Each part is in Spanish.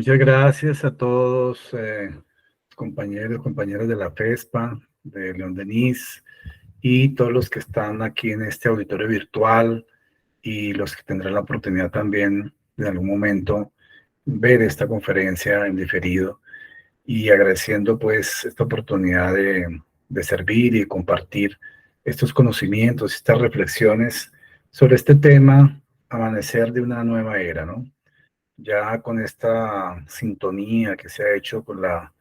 Muchas gracias a todos, compañeras de la FESPA, de León Denis, y todos los que están aquí en este auditorio virtual y los que tendrán la oportunidad también de en algún momento ver esta conferencia en diferido, y agradeciendo pues esta oportunidad de servir y compartir estos conocimientos, estas reflexiones sobre este tema, amanecer de una nueva era, ¿no? Ya con esta sintonía que se ha hecho con la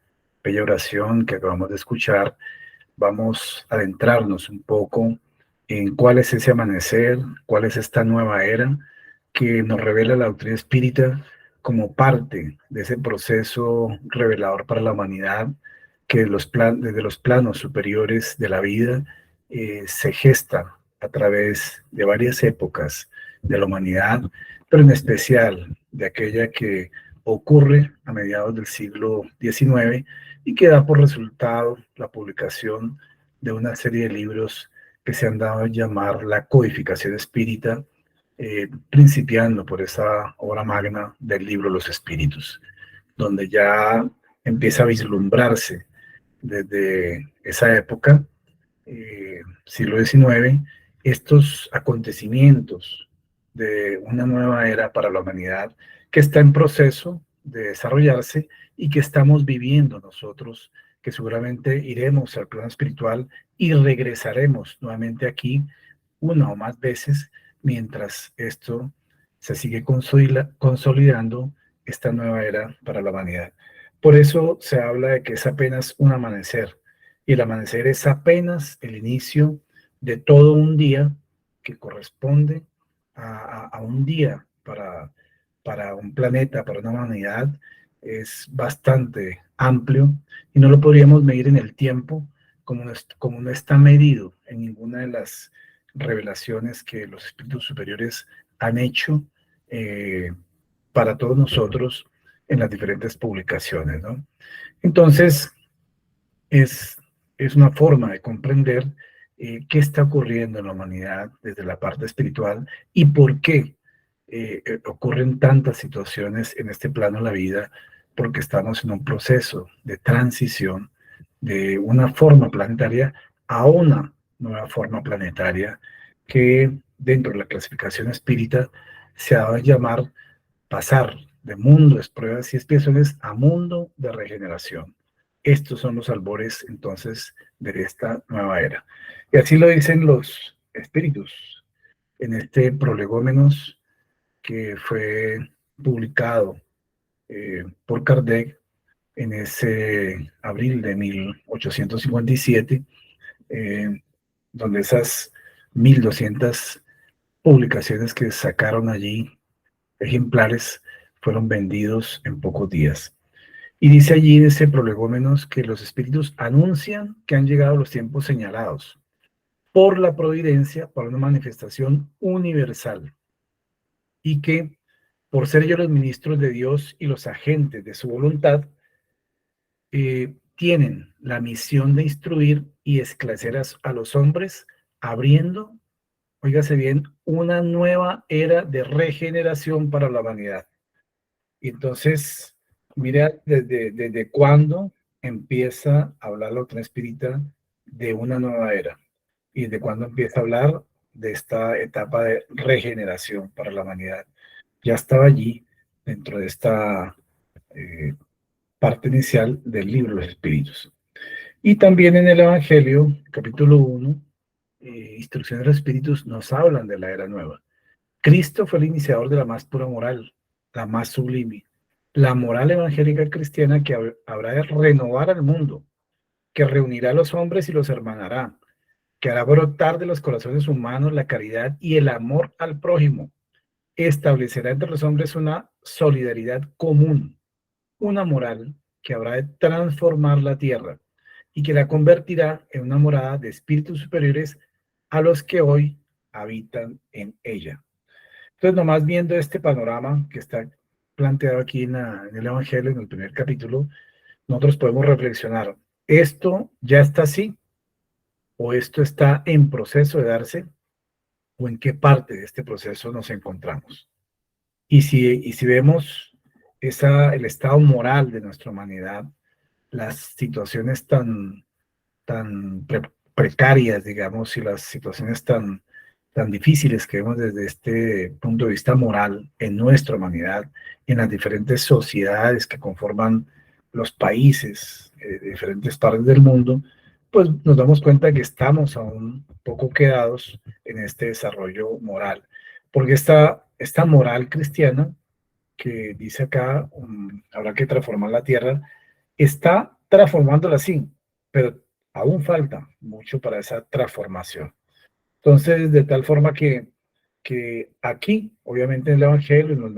bella oración que acabamos de escuchar, vamos a adentrarnos un poco en cuál es ese amanecer, cuál es esta nueva era que nos revela la doctrina espírita como parte de ese proceso revelador para la humanidad que desde los planos superiores de la vida se gesta a través de varias épocas de la humanidad, pero en especial de aquella que ocurre a mediados del siglo XIX y que da por resultado la publicación de una serie de libros que se han dado a llamar la codificación espírita, principiando por esa obra magna del libro Los Espíritus, donde ya empieza a vislumbrarse desde esa época, siglo XIX, estos acontecimientos de una nueva era para la humanidad que está en proceso de desarrollarse y que estamos viviendo nosotros, que seguramente iremos al plano espiritual y regresaremos nuevamente aquí una o más veces mientras esto se sigue consolidando esta nueva era para la humanidad. Por eso se habla de que es apenas un amanecer, y el amanecer es apenas el inicio de todo un día que corresponde a un día para un planeta, para una humanidad. Es bastante amplio y no lo podríamos medir en el tiempo como no está medido en ninguna de las revelaciones que los espíritus superiores han hecho eh, para todos nosotros en las diferentes publicaciones, ¿no? Entonces, es, es una forma de comprender qué está ocurriendo en la humanidad desde la parte espiritual y por qué ocurren tantas situaciones en este plano de la vida, porque estamos en un proceso de transición de una forma planetaria a una nueva forma planetaria que dentro de la clasificación espírita se ha dado a llamar pasar de mundo de pruebas y expiaciones a mundo de regeneración. Estos son los albores entonces de esta nueva era. Y así lo dicen los espíritus en este Prolegómenos que fue publicado por Kardec en ese abril de 1857, donde esas 1200 publicaciones que sacaron allí, ejemplares, fueron vendidos en pocos días. Y dice allí en ese Prolegómenos que los espíritus anuncian que han llegado los tiempos señalados por la providencia para una manifestación universal, y que por ser ellos los ministros de Dios y los agentes de su voluntad, tienen la misión de instruir y esclarecer a los hombres, abriendo, óigase bien, una nueva era de regeneración para la humanidad. Y entonces, mira desde cuándo empieza a hablar la doctrina espírita de una nueva era y desde cuándo empieza a hablar de esta etapa de regeneración para la humanidad. Ya estaba allí dentro de esta eh, parte inicial del libro de los Espíritus. Y también en el Evangelio, capítulo 1, Instrucciones de los Espíritus, nos hablan de la era nueva. Cristo fue el iniciador de la más pura moral, la más sublime, la moral evangélica cristiana que habrá de renovar al mundo, que reunirá a los hombres y los hermanará, que hará brotar de los corazones humanos la caridad y el amor al prójimo, establecerá entre los hombres una solidaridad común, una moral que habrá de transformar la tierra y que la convertirá en una morada de espíritus superiores a los que hoy habitan en ella. Entonces, nomás viendo este panorama que está planteado aquí en el Evangelio, en el primer capítulo, nosotros podemos reflexionar, ¿esto ya está así? ¿O esto está en proceso de darse? ¿O en qué parte de este proceso nos encontramos? Y si vemos el estado moral de nuestra humanidad, las situaciones tan precarias, digamos, y las situaciones tan difíciles que vemos desde este punto de vista moral en nuestra humanidad, en las diferentes sociedades que conforman los países de diferentes partes del mundo, pues nos damos cuenta que estamos aún poco quedados en este desarrollo moral. Porque esta moral cristiana que dice acá, habrá que transformar la tierra, está transformándola sí, pero aún falta mucho para esa transformación. Entonces, de tal forma que aquí, obviamente en el Evangelio, en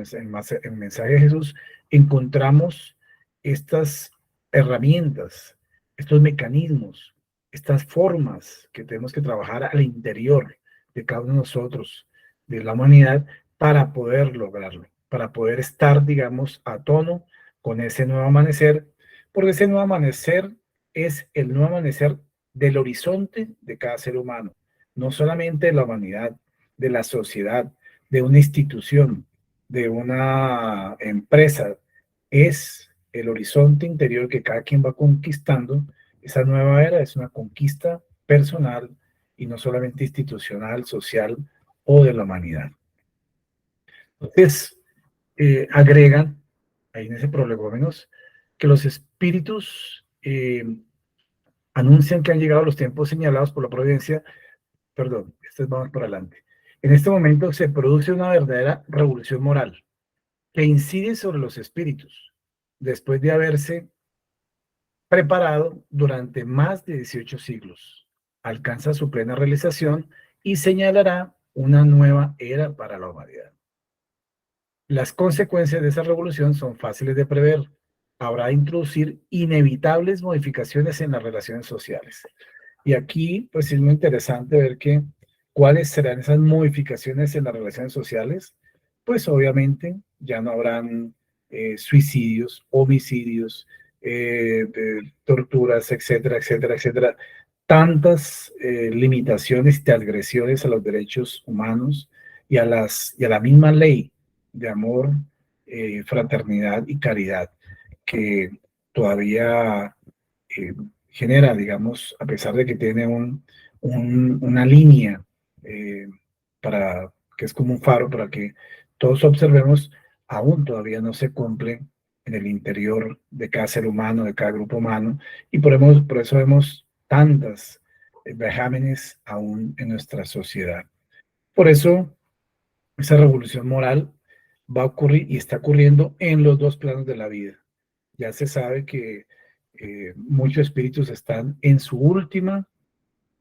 el mensaje de Jesús, encontramos estas herramientas, estos mecanismos, estas formas que tenemos que trabajar al interior de cada uno de nosotros, de la humanidad, para poder lograrlo, para poder estar, digamos, a tono con ese nuevo amanecer, porque ese nuevo amanecer es el nuevo amanecer del horizonte de cada ser humano, no solamente de la humanidad, de la sociedad, de una institución, de una empresa, es el horizonte interior que cada quien va conquistando. Esa nueva era es una conquista personal y no solamente institucional, social o de la humanidad. Entonces, agregan ahí en ese prolegómenos que los espíritus anuncian que han llegado los tiempos señalados por la providencia. Perdón, esto vamos por adelante. En este momento se produce una verdadera revolución moral que incide sobre los espíritus, después de haberse preparado durante más de 18 siglos. Alcanza su plena realización y señalará una nueva era para la humanidad. Las consecuencias de esa revolución son fáciles de prever. Habrá de introducir inevitables modificaciones en las relaciones sociales. Y aquí, pues es muy interesante ver que cuáles serán esas modificaciones en las relaciones sociales. Pues obviamente ya no habrán suicidios, homicidios, torturas, etcétera, etcétera, etcétera. Tantas limitaciones y transgresiones a los derechos humanos y a la misma ley de amor, fraternidad y caridad que todavía eh, genera, digamos, a pesar de que tiene una línea eh, que es como un faro para que todos observemos, aún todavía no se cumple en el interior de cada ser humano, de cada grupo humano, y por eso vemos tantas vejámenes aún en nuestra sociedad. Por eso, esa revolución moral va a ocurrir y está ocurriendo en los dos planos de la vida. Ya se sabe que muchos espíritus están en su última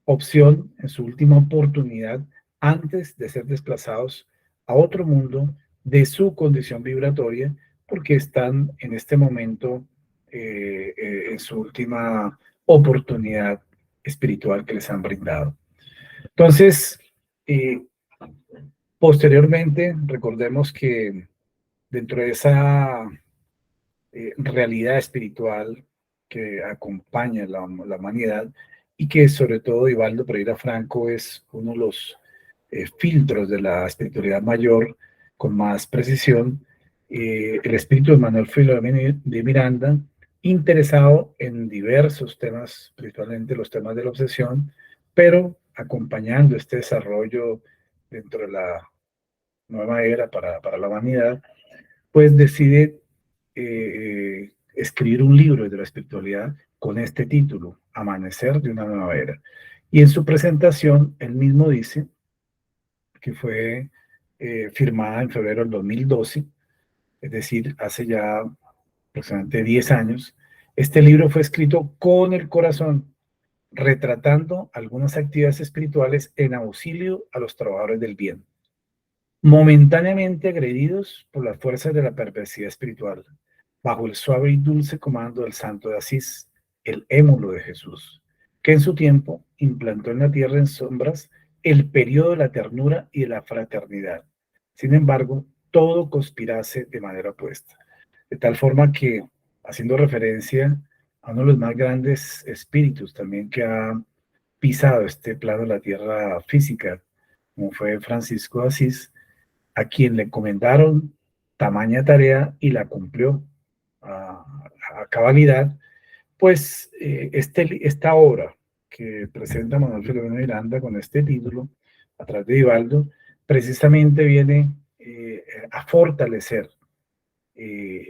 opción, en su última oportunidad, antes de ser desplazados a otro mundo de su condición vibratoria, porque están en este momento en su última oportunidad espiritual que les han brindado. Entonces, eh, posteriormente, recordemos que dentro de esa realidad espiritual que acompaña la humanidad y que sobre todo Divaldo Pereira Franco es uno de los filtros de la espiritualidad mayor con más precisión, el espíritu de Manuel Filomeno de Miranda, interesado en diversos temas, principalmente los temas de la obsesión, pero acompañando este desarrollo dentro de la nueva era para la humanidad, pues decide escribir un libro de la espiritualidad con este título, Amanecer de una nueva era. Y en su presentación, él mismo dice que fue firmada en febrero del 2012, es decir, hace ya aproximadamente 10 años. Este libro fue escrito con el corazón, retratando algunas actividades espirituales en auxilio a los trabajadores del bien, momentáneamente agredidos por las fuerzas de la perversidad espiritual, bajo el suave y dulce comando del Santo de Asís, el émulo de Jesús, que en su tiempo implantó en la tierra en sombras el periodo de la ternura y de la fraternidad. Sin embargo, todo conspirase de manera opuesta, de tal forma que, haciendo referencia a uno de los más grandes espíritus también que ha pisado este plano de la tierra física, como fue Francisco de Asís, a quien le encomendaron tamaña tarea y la cumplió a cabalidad, pues esta obra que presenta Manuel Filomeno Miranda con este título, a través de Vivaldo, precisamente viene a fortalecer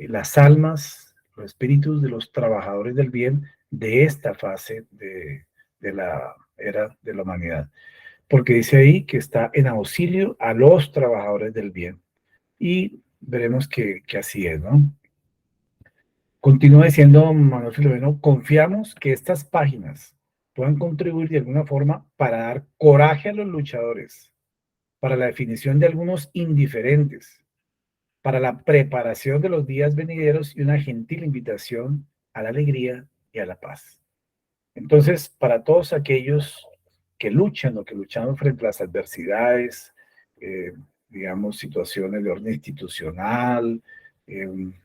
las almas, los espíritus de los trabajadores del bien de esta fase de la era de la humanidad. Porque dice ahí que está en auxilio a los trabajadores del bien. Y veremos que así es, ¿no? Continúa diciendo Manuel Filomeno, confiamos que estas páginas puedan contribuir de alguna forma para dar coraje a los luchadores, para la definición de algunos indiferentes, para la preparación de los días venideros y una gentil invitación a la alegría y a la paz. Entonces, para todos aquellos que luchan o que luchamos frente a las adversidades, eh, digamos, situaciones de orden institucional,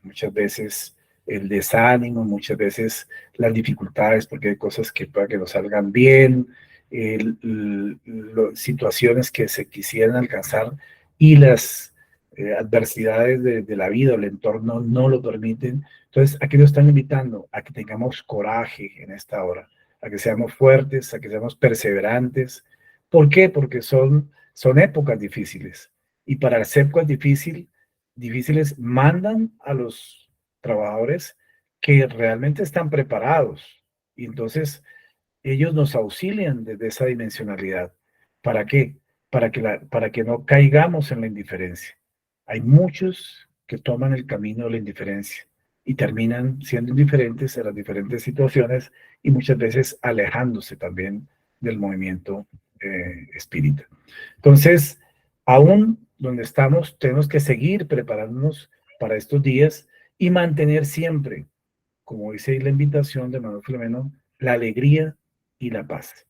muchas veces el desánimo, muchas veces las dificultades, porque hay cosas que para que no salgan bien, situaciones que se quisieran alcanzar y las adversidades de la vida o el entorno no lo permiten. Entonces, aquí nos están invitando a que tengamos coraje en esta hora, a que seamos fuertes, a que seamos perseverantes. ¿Por qué? Porque son épocas difíciles. Y para las épocas difíciles mandan a los trabajadores que realmente están preparados. Y entonces ellos nos auxilian desde esa dimensionalidad. ¿Para qué? Para que no caigamos en la indiferencia. Hay muchos que toman el camino de la indiferencia y terminan siendo indiferentes a las diferentes situaciones y muchas veces alejándose también del movimiento espírita. Entonces, aún donde estamos, tenemos que seguir preparándonos para estos días y mantener siempre, como dice ahí la invitación de Manuel Filomeno, la alegría y la paz.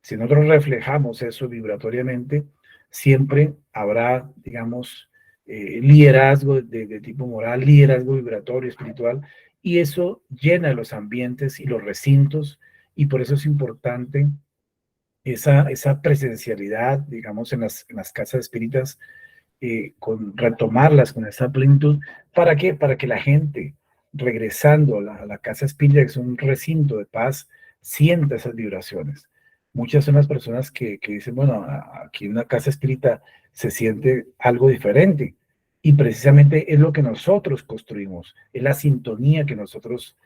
Si nosotros reflejamos eso vibratoriamente, siempre habrá, digamos, liderazgo de tipo moral, liderazgo vibratorio, espiritual, y eso llena los ambientes y los recintos, y por eso es importante esa presencialidad, digamos, en las casas espíritas, retomarlas con esa plenitud. ¿Para qué? Para que la gente, regresando a la casa espírita, que es un recinto de paz, sienta esas vibraciones. Muchas son las personas que dicen, bueno, aquí en una casa espírita se siente algo diferente. Y precisamente es lo que nosotros construimos, es la sintonía que nosotros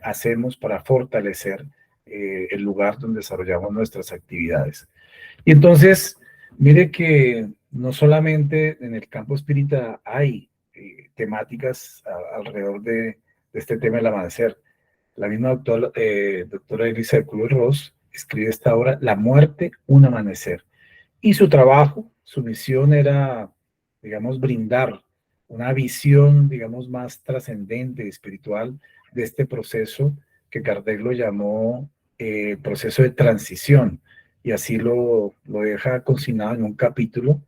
hacemos para fortalecer el lugar donde desarrollamos nuestras actividades. Y entonces, mire que no solamente en el campo espírita hay temáticas alrededor de este tema del amanecer. La misma doctora Elisa Kubler-Ross escribe esta obra, La muerte, un amanecer. Y su trabajo, su misión era, digamos, brindar una visión, digamos, más trascendente, espiritual, de este proceso que Kardec lo llamó proceso de transición. Y así lo deja consignado en un capítulo,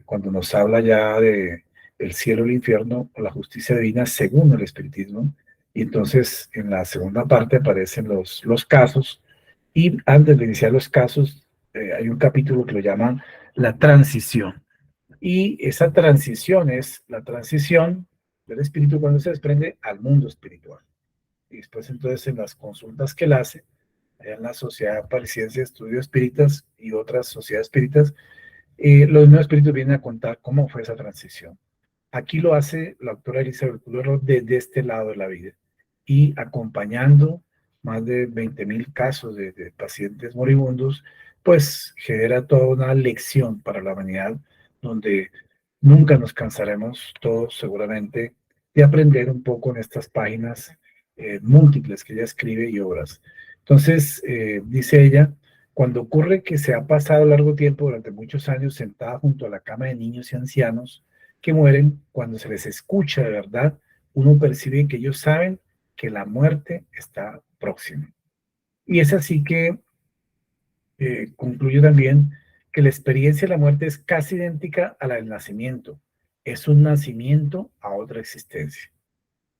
cuando nos habla ya de el cielo, el infierno o la justicia divina según el espiritismo. Y entonces en la segunda parte aparecen los casos. Y antes de iniciar los casos, hay un capítulo que lo llaman la transición. Y esa transición es la transición del espíritu cuando se desprende al mundo espiritual. Y después entonces en las consultas que él hace, en la Sociedad Parisiense de Estudios Espíritas y otras sociedades espíritas, los mismos espíritus vienen a contar cómo fue esa transición. Aquí lo hace la doctora Elizabeth Kubler desde este lado de la vida y acompañando más de 20,000 casos de pacientes moribundos, pues genera toda una lección para la humanidad donde nunca nos cansaremos todos seguramente de aprender un poco en estas páginas múltiples que ella escribe y obras. Entonces, dice ella, cuando ocurre que se ha pasado largo tiempo, durante muchos años, sentada junto a la cama de niños y ancianos que mueren, cuando se les escucha de verdad, uno percibe que ellos saben que la muerte está próxima. Y es así que concluyo también que la experiencia de la muerte es casi idéntica a la del nacimiento. Es un nacimiento a otra existencia.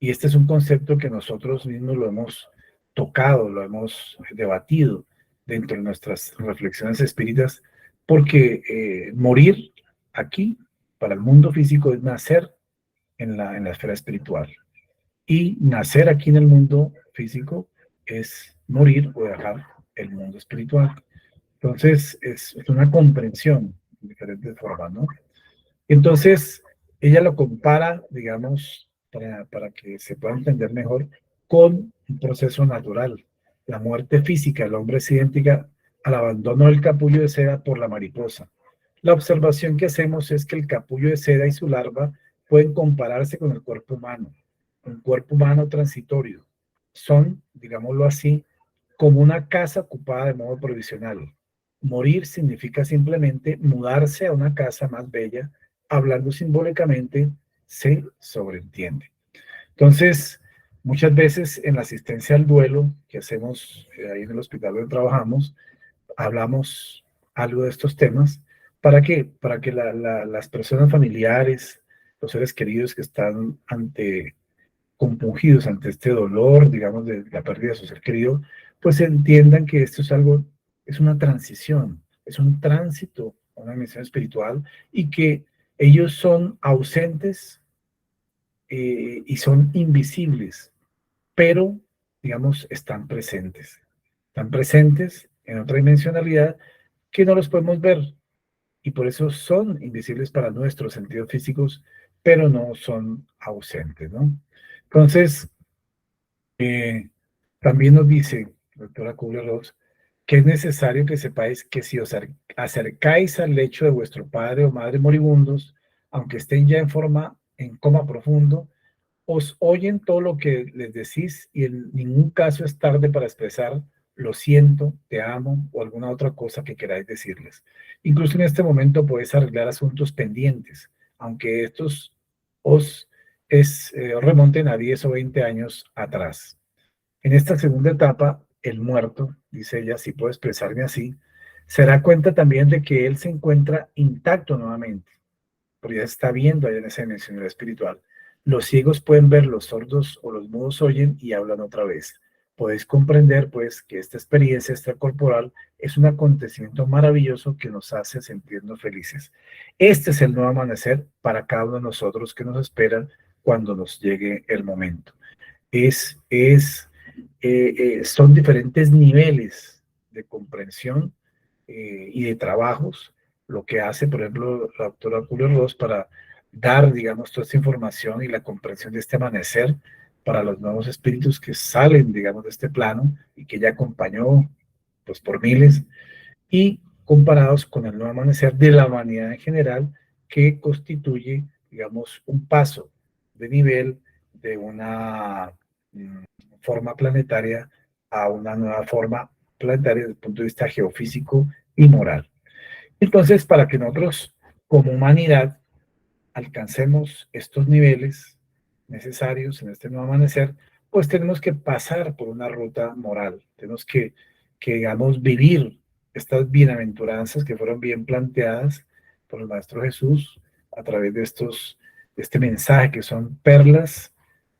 Y este es un concepto que nosotros mismos lo hemos tocado, lo hemos debatido dentro de nuestras reflexiones espíritas, porque morir aquí, para el mundo físico, es nacer en la esfera espiritual. Y nacer aquí en el mundo físico es morir o dejar el mundo espiritual. Entonces, es una comprensión en diferentes formas, ¿no? Entonces, ella lo compara, digamos, para que se pueda entender mejor, con un proceso natural. La muerte física del hombre es idéntica al abandono del capullo de seda por la mariposa. La observación que hacemos es que el capullo de seda y su larva pueden compararse con el cuerpo humano, un cuerpo humano transitorio. Son, digámoslo así, como una casa ocupada de modo provisional. Morir significa simplemente mudarse a una casa más bella. Hablando simbólicamente, se sobreentiende. Entonces, muchas veces en la asistencia al duelo que hacemos ahí en el hospital donde trabajamos, hablamos algo de estos temas. ¿Para qué? Para que las personas familiares, los seres queridos que están compungidos ante este dolor, digamos, de la pérdida de su ser querido, pues entiendan que esto es algo, es una transición, es un tránsito a una dimensión espiritual y que ellos son ausentes y son invisibles, pero, digamos, están presentes en otra dimensionalidad que no los podemos ver y por eso son invisibles para nuestros sentidos físicos, pero no son ausentes, ¿no? Entonces, también nos dice, doctora Kubler-Ross, que es necesario que sepáis que si os acercáis al lecho de vuestro padre o madre moribundos, aunque estén ya en coma profundo, os oyen todo lo que les decís y en ningún caso es tarde para expresar lo siento, te amo o alguna otra cosa que queráis decirles. Incluso en este momento podéis arreglar asuntos pendientes, aunque estos remonten a 10 o 20 años atrás. En esta segunda etapa, el muerto, dice ella, si puedo expresarme así, se da cuenta también de que él se encuentra intacto nuevamente, porque ya está viendo allá en esa dimensión espiritual. Los ciegos pueden ver, los sordos o los mudos oyen y hablan otra vez. Podéis comprender, pues, que esta experiencia extracorporal es un acontecimiento maravilloso que nos hace sentirnos felices. Este es el nuevo amanecer para cada uno de nosotros que nos espera cuando nos llegue el momento. Son diferentes niveles de comprensión y de trabajos, lo que hace, por ejemplo, la doctora Kubler-Ross para dar, digamos, toda esta información y la comprensión de este amanecer para los nuevos espíritus que salen, digamos, de este plano y que ya acompañó, pues, por miles, y comparados con el nuevo amanecer de la humanidad en general, que constituye, digamos, un paso de nivel de una forma planetaria a una nueva forma planetaria desde el punto de vista geofísico y moral. Entonces, para que nosotros, como humanidad, alcancemos estos niveles necesarios en este nuevo amanecer, pues tenemos que pasar por una ruta moral, tenemos digamos, vivir estas bienaventuranzas que fueron bien planteadas por el Maestro Jesús a través de de este mensaje que son perlas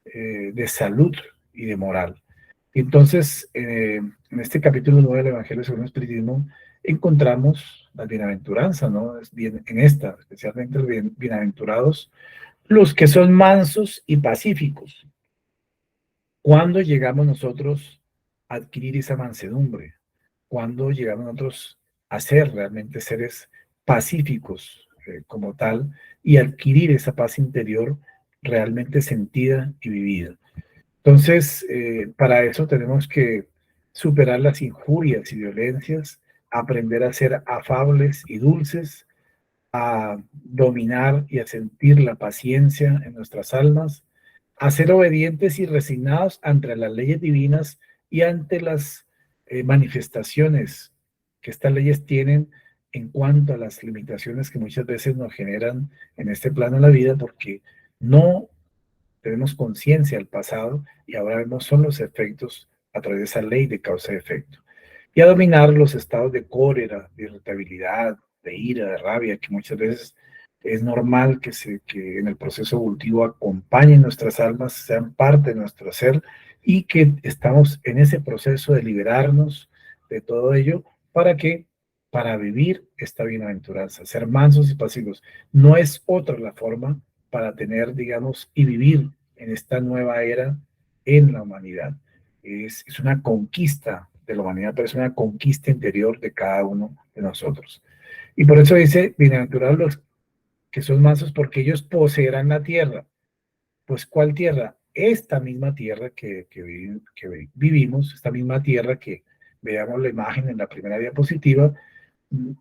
de salud y de moral. Entonces, en este capítulo 9 del Evangelio según el Espiritismo, encontramos las bienaventuranzas, ¿no? En esta, especialmente los bienaventurados, los que son mansos y pacíficos. ¿Cuándo llegamos nosotros a adquirir esa mansedumbre? ¿Cuándo llegamos nosotros a ser realmente seres pacíficos como tal y adquirir esa paz interior realmente sentida y vivida? Entonces, para eso tenemos que superar las injurias y violencias, aprender a ser afables y dulces, a dominar y a sentir la paciencia en nuestras almas, a ser obedientes y resignados ante las leyes divinas y ante las manifestaciones que estas leyes tienen en cuanto a las limitaciones que muchas veces nos generan en este plano de la vida, porque no tenemos conciencia del pasado y ahora vemos son los efectos a través de esa ley de causa y efecto. Y a dominar los estados de cólera, de irritabilidad, de ira, de rabia, que muchas veces es normal que en el proceso evolutivo acompañen nuestras almas, sean parte de nuestro ser y que estamos en ese proceso de liberarnos de todo ello para que para vivir esta bienaventuranza, ser mansos y pasivos. No es otra la forma para tener, digamos, y vivir en esta nueva era en la humanidad. Es una conquista de la humanidad, pero es una conquista interior de cada uno de nosotros. Y por eso dice, bienaventurados los que son mansos, porque ellos poseerán la tierra. Pues, ¿cuál tierra? Esta misma tierra que vivimos, esta misma tierra que veamos la imagen en la primera diapositiva,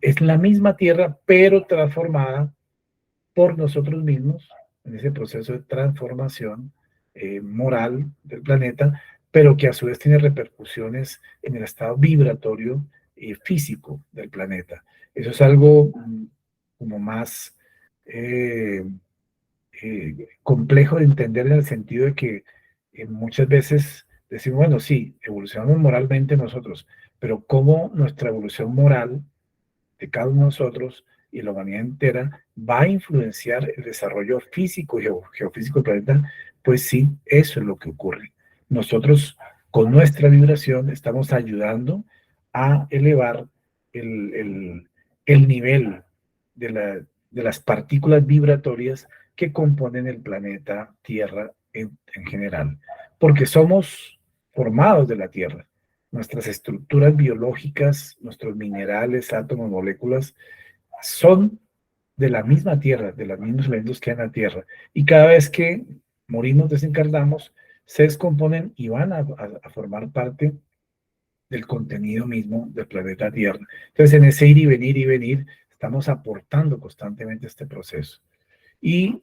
es la misma tierra, pero transformada por nosotros mismos, en ese proceso de transformación moral del planeta, pero que a su vez tiene repercusiones en el estado vibratorio y físico del planeta. Eso es algo como más complejo de entender, en el sentido de que muchas veces decimos, bueno, sí, evolucionamos moralmente nosotros, pero cómo nuestra evolución moral de cada uno de nosotros y la humanidad entera va a influenciar el desarrollo físico y geofísico del planeta. Pues sí, eso es lo que ocurre. Nosotros, con nuestra vibración, estamos ayudando a elevar el nivel de las partículas vibratorias que componen el planeta Tierra en general, porque somos formados de la Tierra. Nuestras estructuras biológicas, nuestros minerales, átomos, moléculas, son de la misma Tierra, de los mismos elementos que hay en la Tierra. Y cada vez que morimos, desencarnamos, se descomponen y van a formar parte del contenido mismo del planeta Tierra. Entonces, en ese ir y venir, estamos aportando constantemente este proceso. Y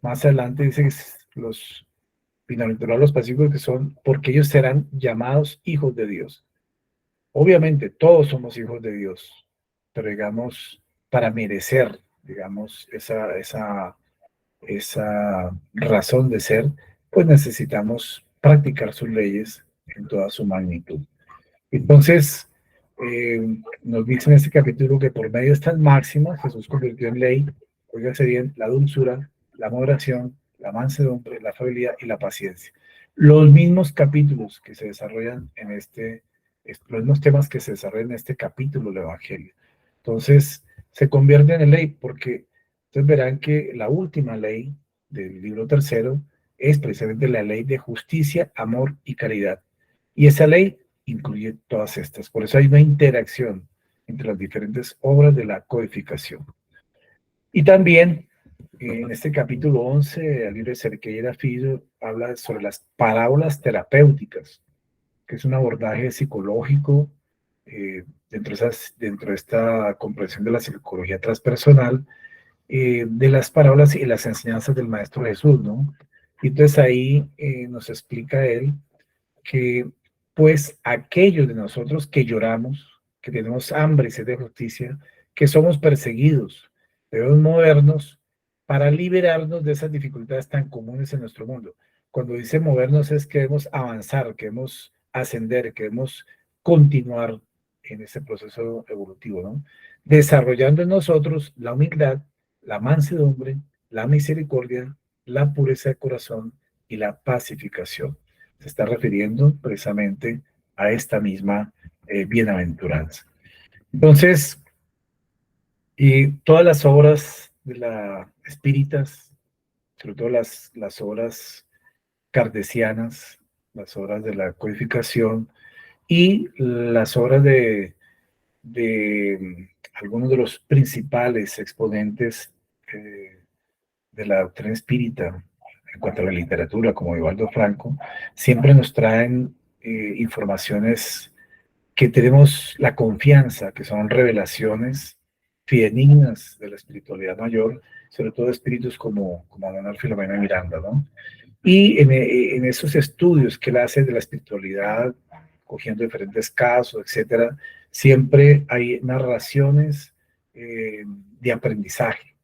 más adelante dice que los bienaventurados los pacíficos, que son porque ellos serán llamados hijos de Dios. Obviamente todos somos hijos de Dios, pero digamos, para merecer, digamos, esa razón de ser, pues necesitamos practicar sus leyes en toda su magnitud. Entonces, nos dice en este capítulo que por medio de estas máximas Jesús convirtió en ley, oígase bien, la dulzura, la moderación, la mansedumbre, la afabilidad y la paciencia. Los mismos capítulos que se desarrollan en los mismos temas que se desarrollan en este capítulo del Evangelio. Entonces, se convierten en ley porque ustedes verán que la última ley del libro tercero es precisamente la ley de justicia, amor y caridad. Y esa ley incluye todas estas. Por eso hay una interacción entre las diferentes obras de la codificación. Y también en este capítulo 11 del libro de Cerqueira Filho habla sobre las parábolas terapéuticas, que es un abordaje psicológico dentro de esta comprensión de la psicología transpersonal, de las parábolas y las enseñanzas del Maestro Jesús, ¿no? Y entonces ahí nos explica él que pues aquellos de nosotros que lloramos, que tenemos hambre y sed de justicia, que somos perseguidos, debemos movernos para liberarnos de esas dificultades tan comunes en nuestro mundo. Cuando dice movernos es que debemos avanzar, que debemos ascender, que debemos continuar en ese proceso evolutivo, ¿no? Desarrollando en nosotros la humildad, la mansedumbre, la misericordia, la pureza de corazón y la pacificación. Se está refiriendo precisamente a esta misma bienaventuranza. Entonces, todas las obras de la espíritas, sobre todo las obras cardesianas, las obras de la codificación y las obras de algunos de los principales exponentes de la doctrina espírita en cuanto a la literatura, como Evaldo Franco, siempre nos traen informaciones que tenemos la confianza, que son revelaciones fidedignas de la espiritualidad mayor, sobre todo espíritus como Manuel Filomeno de Miranda, ¿no? Y en esos estudios que él hace de la espiritualidad, cogiendo diferentes casos, etcétera, siempre hay narraciones de aprendizaje.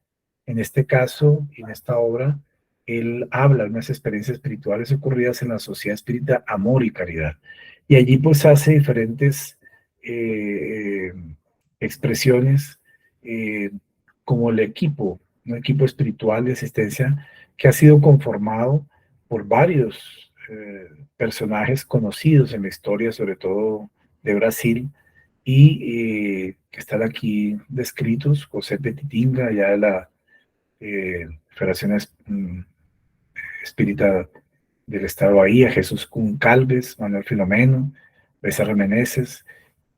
En este caso, en esta obra, él habla de unas experiencias espirituales ocurridas en la Sociedad Espírita Amor y Caridad. Y allí pues hace diferentes expresiones como el equipo, un equipo espiritual de asistencia que ha sido conformado por varios personajes conocidos en la historia, sobre todo de Brasil, y que están aquí descritos: José Petitinga, ya de la Federación Espírita del Estado Bahía, Jesús Calves, Manuel Filomeno, Becerra Meneses,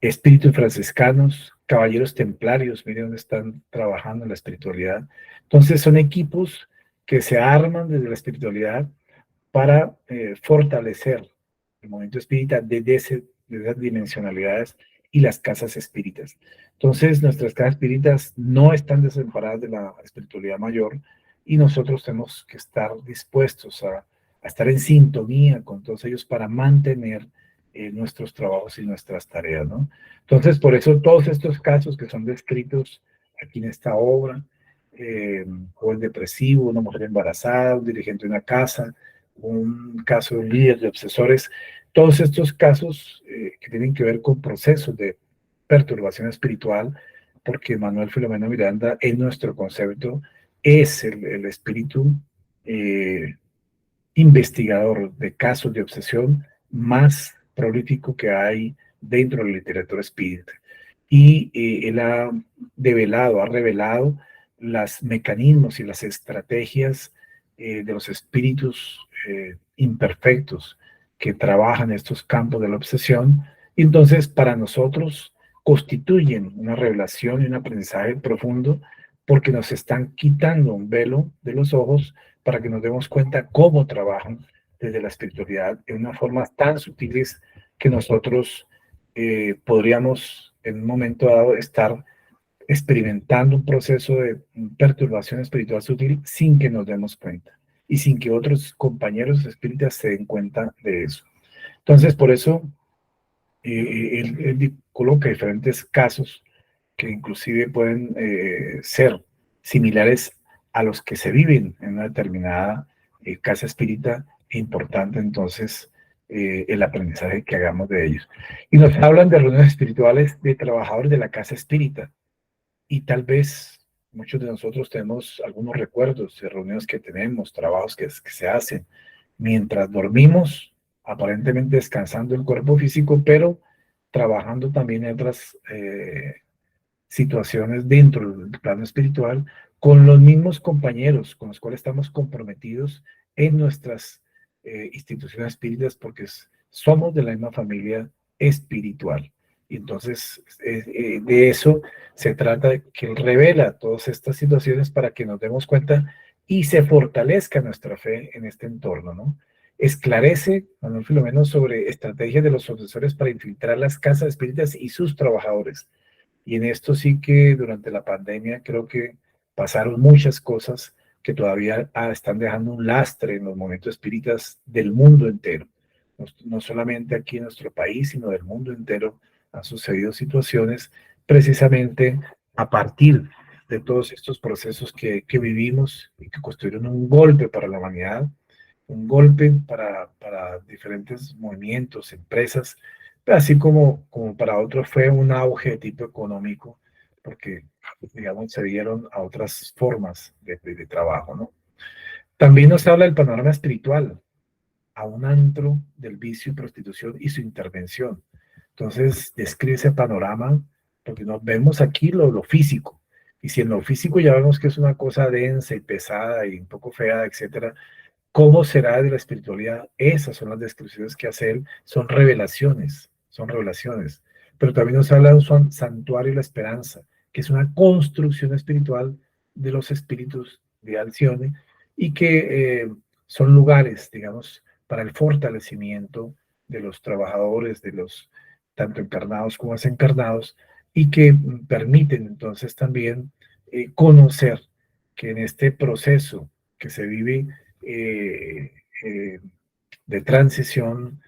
Espíritus Franciscanos, Caballeros Templarios, miren dónde están trabajando en la espiritualidad. Entonces son equipos que se arman desde la espiritualidad para fortalecer el movimiento espírita desde esas dimensionalidades y las casas espíritas. Entonces, nuestras casas espíritas no están desamparadas de la espiritualidad mayor y nosotros tenemos que estar dispuestos a estar en sintonía con todos ellos para mantener nuestros trabajos y nuestras tareas, ¿no? Entonces, por eso todos estos casos que son descritos aquí en esta obra, un joven depresivo, una mujer embarazada, un dirigente de una casa, un caso de un líder de obsesores, todos estos casos que tienen que ver con procesos de perturbación espiritual, porque Manuel Filomeno Miranda, en nuestro concepto, es el espíritu investigador de casos de obsesión más prolífico que hay dentro de la literatura espírita. Y él ha revelado los mecanismos y las estrategias de los espíritus imperfectos que trabajan estos campos de la obsesión. Y entonces, para nosotros, constituyen una revelación y un aprendizaje profundo porque nos están quitando un velo de los ojos para que nos demos cuenta cómo trabajan desde la espiritualidad en una forma tan sutiles que nosotros podríamos en un momento dado estar experimentando un proceso de perturbación espiritual sutil sin que nos demos cuenta y sin que otros compañeros espíritas se den cuenta de eso. Entonces, por eso, él coloca diferentes casos que inclusive pueden ser similares a los que se viven en una determinada casa espírita, importante entonces el aprendizaje que hagamos de ellos. Y nos hablan de reuniones espirituales de trabajadores de la casa espírita, y tal vez muchos de nosotros tenemos algunos recuerdos de reuniones que tenemos, trabajos que se hacen mientras dormimos, aparentemente descansando el cuerpo físico, pero trabajando también en otras situaciones dentro del plano espiritual con los mismos compañeros con los cuales estamos comprometidos en nuestras instituciones espíritas porque somos de la misma familia espiritual. Y entonces de eso se trata, que él revela todas estas situaciones para que nos demos cuenta y se fortalezca nuestra fe en este entorno, ¿no? Esclarece, Manuel Filomeno, sobre estrategias de los profesores para infiltrar las casas espíritas y sus trabajadores. Y en esto sí que durante la pandemia creo que pasaron muchas cosas que todavía están dejando un lastre en los movimientos espíritas del mundo entero. No solamente aquí en nuestro país, sino del mundo entero han sucedido situaciones precisamente a partir de todos estos procesos que vivimos y que construyeron un golpe para la humanidad, un golpe para diferentes movimientos, empresas, así como para otros fue un auge de tipo económico, porque, digamos, se dieron a otras formas de trabajo, ¿no? También nos habla del panorama espiritual, a un antro del vicio y prostitución y su intervención. Entonces, describe ese panorama, porque nos vemos aquí lo físico, y si en lo físico ya vemos que es una cosa densa y pesada y un poco fea, etcétera, ¿cómo será de la espiritualidad? Esas son las descripciones que hace él, son revelaciones, son revelaciones. Pero también nos habla de un santuario de la esperanza, que es una construcción espiritual de los espíritus de Alcione y que son lugares, digamos, para el fortalecimiento de los trabajadores, de los tanto encarnados como desencarnados, y que permiten entonces también conocer que en este proceso que se vive eh, eh, de transición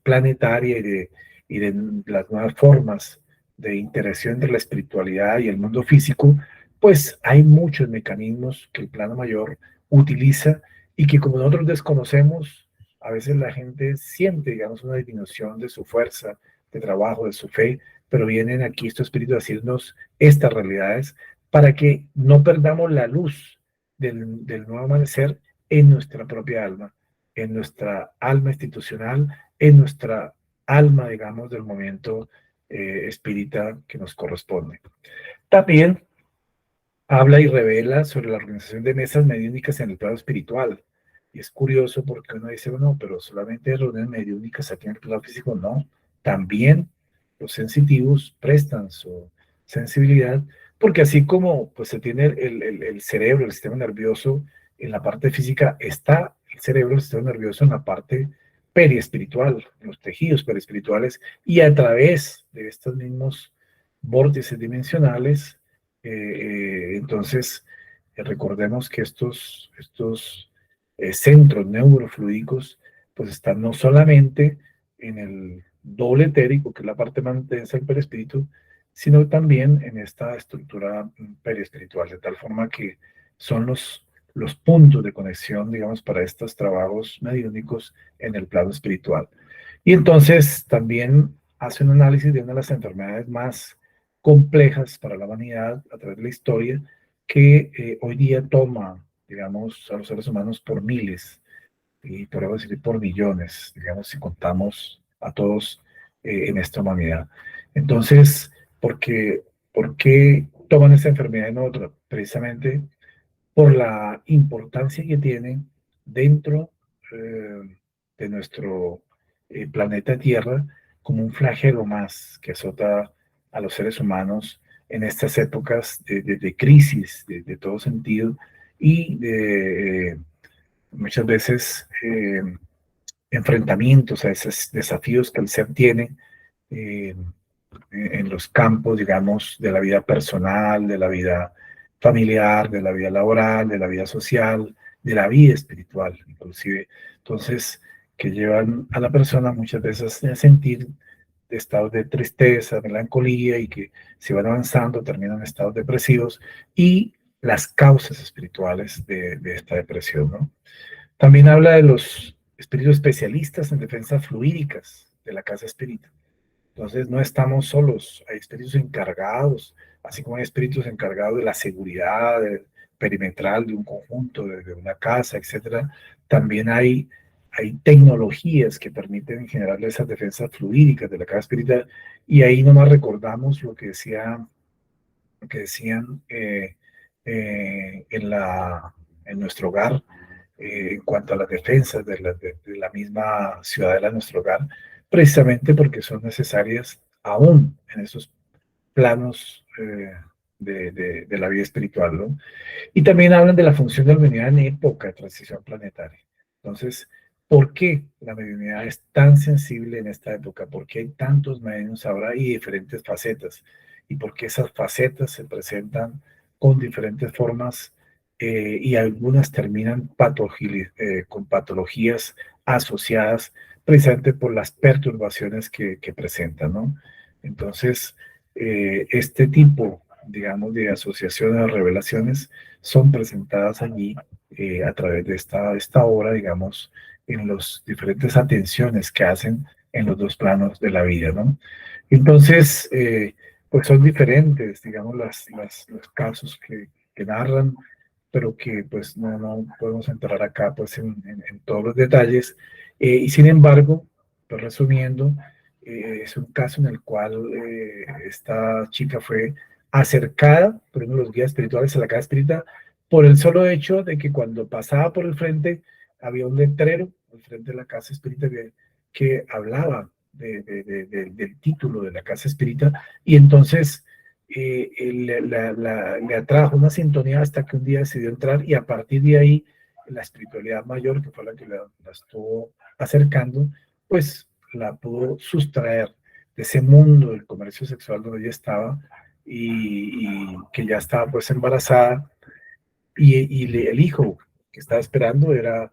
planetaria y de las nuevas formas de interacción entre la espiritualidad y el mundo físico, pues hay muchos mecanismos que el plano mayor utiliza y que como nosotros desconocemos, a veces la gente siente, digamos, una disminución de su fuerza, de trabajo, de su fe, pero vienen aquí estos espíritus a decirnos estas realidades para que no perdamos la luz del nuevo amanecer en nuestra propia alma, en nuestra alma institucional, en nuestra alma, digamos, del movimiento espírita que nos corresponde. También habla y revela sobre la organización de mesas mediúnicas en el plano espiritual. Y es curioso porque uno dice, bueno, pero solamente hay reuniones mediúnicas aquí en el plano físico. No, también los sensitivos prestan su sensibilidad, porque así como pues, se tiene el cerebro, el sistema nervioso en la parte física, está el cerebro, el sistema nervioso en la parte periespiritual, en los tejidos periespirituales, y a través de estos mismos vórtices dimensionales, entonces, recordemos que estos centros neurofluídicos pues están no solamente en el doble etérico, que es la parte más densa del perispíritu, sino también en esta estructura periespiritual, de tal forma que son los puntos de conexión, digamos, para estos trabajos mediúnicos en el plano espiritual. Y entonces también hace un análisis de una de las enfermedades más complejas para la humanidad a través de la historia, que hoy día toma, digamos, a los seres humanos por miles y podemos decir por millones, digamos, si contamos a todos en esta humanidad. Entonces, ¿por qué toman esta enfermedad en otra? Precisamente por la importancia que tiene dentro de nuestro planeta Tierra como un flagelo más que azota a los seres humanos en estas épocas de crisis de todo sentido y de muchas veces enfrentamientos a esos desafíos que el ser tiene eh, en los campos, digamos, de la vida personal, de la vida familiar, de la vida laboral, de la vida social, de la vida espiritual, inclusive. Entonces, que llevan a la persona muchas veces a sentir estados de tristeza, melancolía y que si van avanzando terminan en estados depresivos y las causas espirituales de esta depresión, ¿no? También habla de los espíritus especialistas en defensas fluídicas de la casa espírita. Entonces no estamos solos, hay espíritus encargados, así como hay espíritus encargados de la seguridad perimetral de un conjunto, de una casa, etcétera. También hay tecnologías que permiten generar esas defensas fluídicas de la casa espírita y ahí nomás recordamos lo que decían en nuestro hogar en cuanto a las defensas de la misma ciudadela de nuestro hogar, precisamente porque son necesarias aún en esos planos de la vida espiritual, ¿no? Y también hablan de la función de la mediunidad en época de transición planetaria. Entonces, ¿por qué la mediunidad es tan sensible en esta época? ¿Por qué hay tantos medios ahora y diferentes facetas? ¿Y por qué esas facetas se presentan con diferentes formas y algunas terminan con patologías asociadas precisamente por las perturbaciones que presentan, ¿no? Entonces, este tipo, digamos, de asociaciones o revelaciones son presentadas allí a través de esta obra, digamos, en las diferentes atenciones que hacen en los dos planos de la vida, ¿no? Entonces, pues son diferentes, digamos, los casos que narran, pero que pues no podemos entrar acá pues en todos los detalles. Y sin embargo, pues resumiendo, es un caso en el cual esta chica fue acercada por uno de los guías espirituales a la casa espírita por el solo hecho de que cuando pasaba por el frente había un letrero al frente de la casa espírita que hablaba del título de la casa espírita y entonces le atrajo una sintonía hasta que un día decidió entrar y a partir de ahí la espiritualidad mayor, que fue la que la estuvo acercando, pues la pudo sustraer de ese mundo del comercio sexual donde ella estaba y que ya estaba pues embarazada y el hijo que estaba esperando era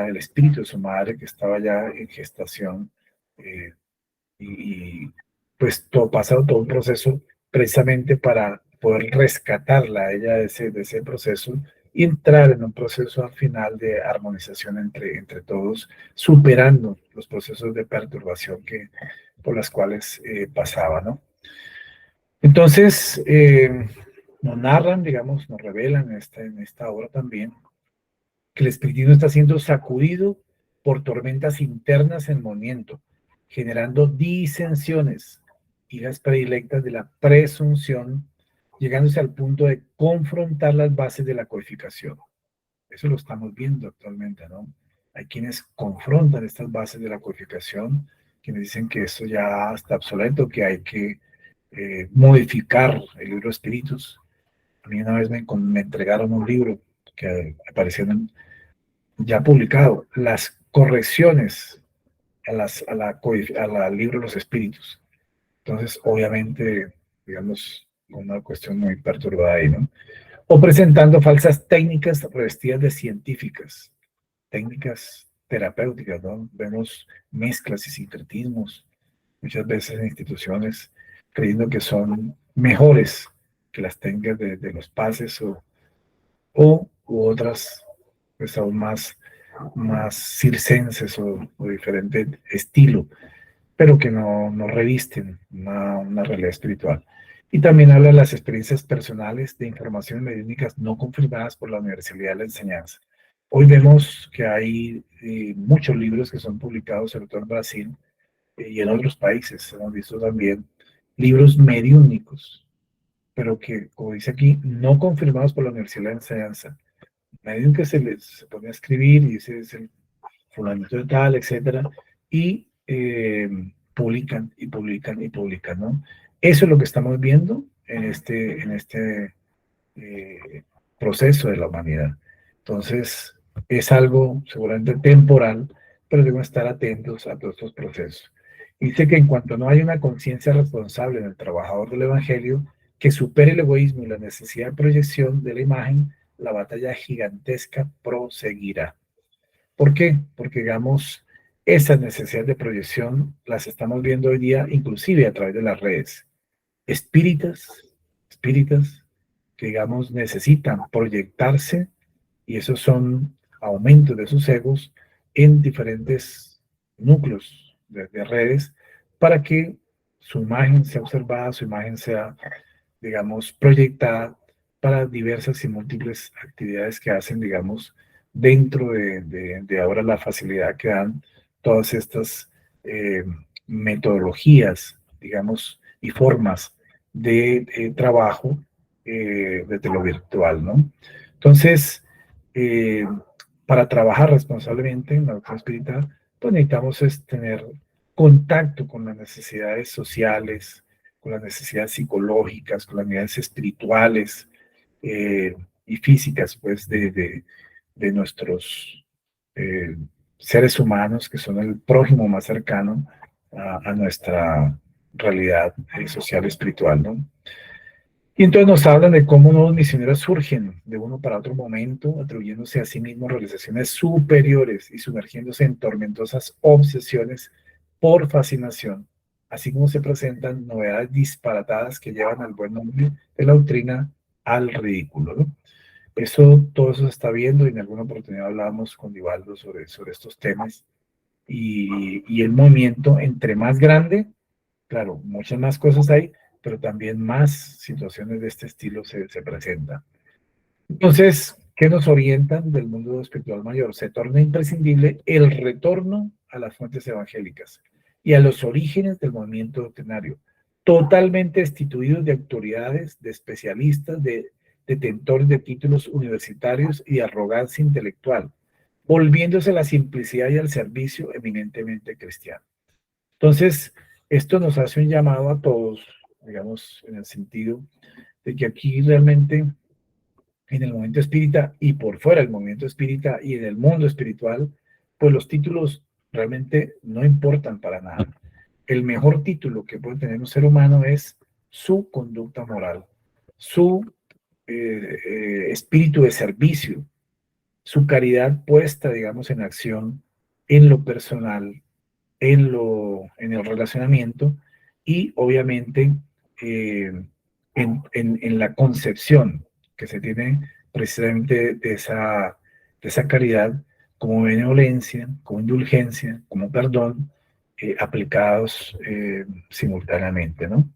el espíritu de su madre que estaba ya en gestación eh, y pues pasado todo un proceso precisamente para poder rescatarla a ella de ese proceso y entrar en un proceso al final de armonización entre todos, superando los procesos de perturbación por las cuales pasaba, ¿no? Entonces, nos narran, digamos, nos revelan en esta obra también que el espiritismo está siendo sacudido por tormentas internas en movimiento, generando disensiones y las predilectas de la presunción llegándose al punto de confrontar las bases de la codificación. Eso lo estamos viendo actualmente, ¿no? Hay quienes confrontan estas bases de la codificación, quienes dicen que eso ya está obsoleto, que hay que modificar el libro de espíritus. A mí una vez me entregaron un libro que aparecieron ya publicado, las correcciones al libro de los espíritus. Entonces, obviamente, digamos, una cuestión muy perturbada ahí, ¿no? O presentando falsas técnicas revestidas de científicas, técnicas terapéuticas, ¿no? Vemos mezclas y sincretismos muchas veces en instituciones creyendo que son mejores que las técnicas de los pases u otras, pues aún más circenses o diferente estilo, pero que no revisten una realidad espiritual. Y también habla de las experiencias personales de informaciones mediúnicas no confirmadas por la Universalidad de la Enseñanza. Hoy vemos que hay muchos libros que son publicados, sobre todo en Brasil y en otros países. Hemos visto también libros mediúnicos, pero que, como dice aquí, no confirmados por la Universidad de la Enseñanza. Medium que se pone a escribir y dice es el fulanito de tal, etcétera, y publican y publican y publican, ¿no? Eso es lo que estamos viendo en este proceso de la humanidad. Entonces, es algo seguramente temporal, pero debemos estar atentos a todos estos procesos. Dice que en cuanto no hay una conciencia responsable en el trabajador del Evangelio, que supere el egoísmo y la necesidad de proyección de la imagen, la batalla gigantesca proseguirá. ¿Por qué? Porque, digamos, esas necesidades de proyección las estamos viendo hoy día, inclusive a través de las redes. Espíritas que, digamos, necesitan proyectarse y esos son aumentos de sus egos en diferentes núcleos de redes para que su imagen sea observada, su imagen sea, digamos, proyectada para diversas y múltiples actividades que hacen, digamos, dentro de ahora la facilidad que dan todas estas metodologías, digamos, y formas de trabajo desde lo virtual, ¿no? Entonces, eh, para trabajar responsablemente en la doctrina espiritual, pues necesitamos tener contacto con las necesidades sociales, con las necesidades psicológicas, con las necesidades espirituales y físicas, pues, de nuestros seres humanos, que son el prójimo más cercano a nuestra realidad social espiritual, ¿no? Y entonces nos hablan de cómo nuevos misioneros surgen de uno para otro momento, atribuyéndose a sí mismos realizaciones superiores y sumergiéndose en tormentosas obsesiones por fascinación, así como se presentan novedades disparatadas que llevan al buen nombre de la doctrina al ridículo, ¿no? Todo eso se está viendo y en alguna oportunidad hablábamos con Divaldo sobre estos temas y el movimiento entre más grande, claro, muchas más cosas hay, pero también más situaciones de este estilo se presentan. Entonces, ¿qué nos orientan del mundo espiritual mayor? Se torna imprescindible el retorno a las fuentes evangélicas y a los orígenes del movimiento doctrinario, totalmente destituidos de autoridades, de especialistas, de detentores de títulos universitarios y de arrogancia intelectual, volviéndose a la simplicidad y al servicio eminentemente cristiano. Entonces, esto nos hace un llamado a todos, digamos, en el sentido de que aquí realmente en el movimiento espírita y por fuera del movimiento espírita y en el mundo espiritual, pues los títulos realmente no importan para nada. El mejor título que puede tener un ser humano es su conducta moral, su espíritu de servicio, su caridad puesta, digamos, en acción en lo personal, en el relacionamiento y obviamente eh, en la concepción que se tiene precisamente de esa caridad como benevolencia, como indulgencia, como perdón, aplicados simultáneamente, ¿no?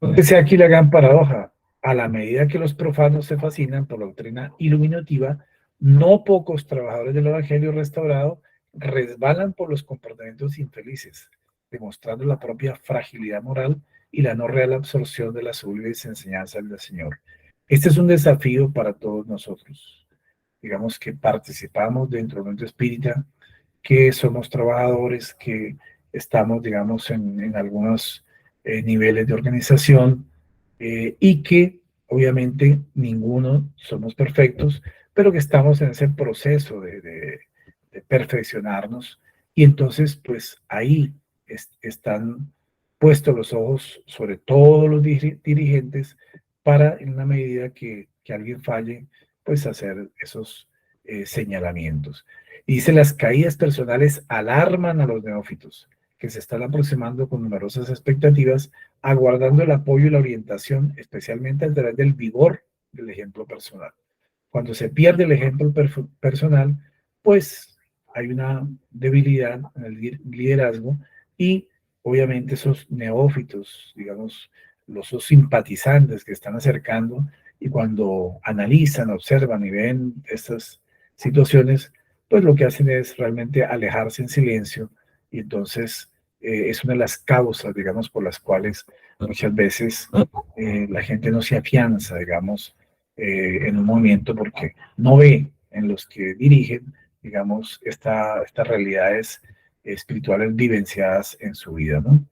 Entonces, aquí la gran paradoja. A la medida que los profanos se fascinan por la doctrina iluminativa, no pocos trabajadores del Evangelio restaurado resbalan por los comportamientos infelices, demostrando la propia fragilidad moral y la no real absorción de las sublimes enseñanzas del Señor. Este es un desafío para todos nosotros. Digamos que participamos dentro del movimiento espírita, que somos trabajadores, que estamos, digamos, en algunos niveles de organización y que obviamente ninguno somos perfectos, pero que estamos en ese proceso de perfeccionarnos y entonces pues ahí están puestos los ojos sobre todos los dirigentes para en la medida que alguien falle, pues hacer esos señalamientos. Y dice, las caídas personales alarman a los neófitos, que se están aproximando con numerosas expectativas, aguardando el apoyo y la orientación, especialmente a través del vigor del ejemplo personal. Cuando se pierde el ejemplo personal, pues hay una debilidad en el liderazgo y obviamente esos neófitos, digamos, esos simpatizantes que están acercando y cuando analizan, observan y ven estas situaciones, pues lo que hacen es realmente alejarse en silencio y entonces es una de las causas, digamos, por las cuales muchas veces la gente no se afianza, digamos, en un movimiento porque no ve en los que dirigen, digamos, estas realidades espirituales vivenciadas en su vida, ¿no?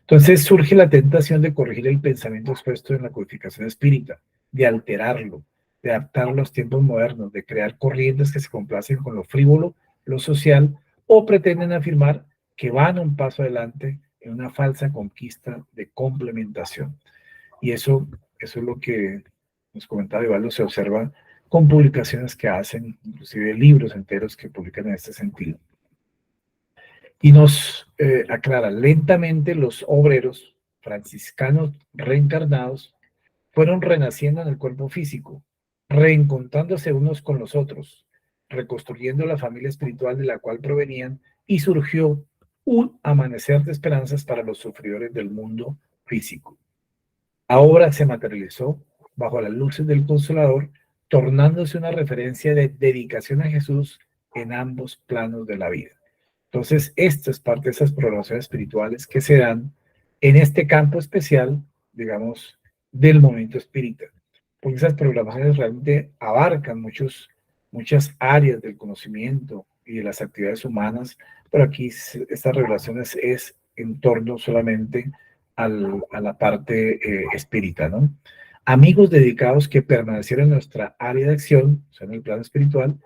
Entonces surge la tentación de corregir el pensamiento expuesto en la codificación espírita, de alterarlo, de adaptarlo a los tiempos modernos, de crear corrientes que se complacen con lo frívolo, lo social, o pretenden afirmar que van un paso adelante en una falsa conquista de complementación. Y eso es lo que nos comentaba Ivaldo, se observa con publicaciones que hacen, inclusive libros enteros que publican en este sentido. Y nos aclara, lentamente los obreros franciscanos reencarnados fueron renaciendo en el cuerpo físico, reencontrándose unos con los otros, reconstruyendo la familia espiritual de la cual provenían y surgió un amanecer de esperanzas para los sufridores del mundo físico. La obra se materializó bajo las luces del Consolador, tornándose una referencia de dedicación a Jesús en ambos planos de la vida. Entonces, esto es parte de esas programaciones espirituales que se dan en este campo especial, digamos, del movimiento espírita. Porque esas programaciones realmente abarcan muchas áreas del conocimiento y de las actividades humanas, pero aquí estas revelaciones es en torno solamente a la parte espírita, ¿no? Amigos dedicados que permanecieron en nuestra área de acción, o sea, en el plano espiritual,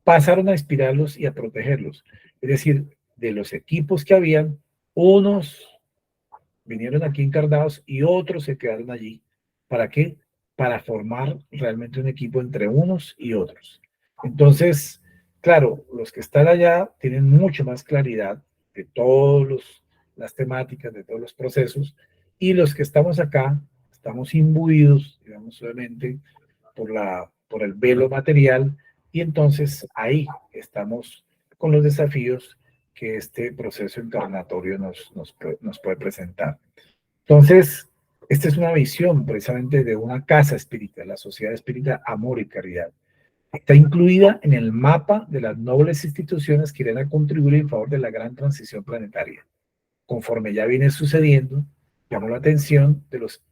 pasaron a inspirarlos y a protegerlos. Es decir, de los equipos que habían, unos vinieron aquí encarnados y otros se quedaron allí. ¿Para qué? Para formar realmente un equipo entre unos y otros. Entonces, claro, los que están allá tienen mucho más claridad de todas las temáticas, de todos los procesos, y los que estamos acá estamos imbuidos, digamos, solamente por el velo material, y entonces ahí estamos con los desafíos que este proceso encarnatorio nos puede presentar. Entonces, esta es una visión precisamente de una casa espírita, la sociedad espírita Amor y Caridad. Está incluida en el mapa de las nobles instituciones que irán a contribuir en favor de la gran transición planetaria. Conforme ya viene sucediendo, llamó la atención de los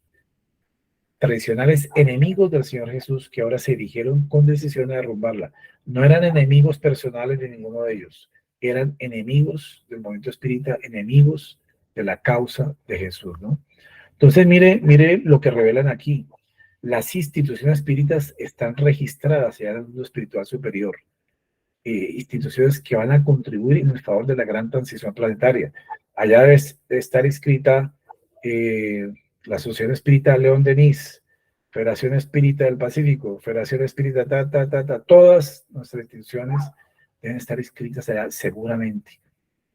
tradicionales enemigos del Señor Jesús que ahora se dirigieron con decisión a derrumbarla. No eran enemigos personales de ninguno de ellos, eran enemigos del movimiento espírita, enemigos de la causa de Jesús, ¿no? Entonces, mire lo que revelan aquí. Las instituciones espíritas están registradas ya en el mundo espiritual superior. Instituciones que van a contribuir en el favor de la gran transición planetaria. Allá debe estar inscrita la Asociación Espírita León Denis, Federación Espírita del Pacífico, Federación Espírita, todas nuestras instituciones deben estar inscritas allá seguramente.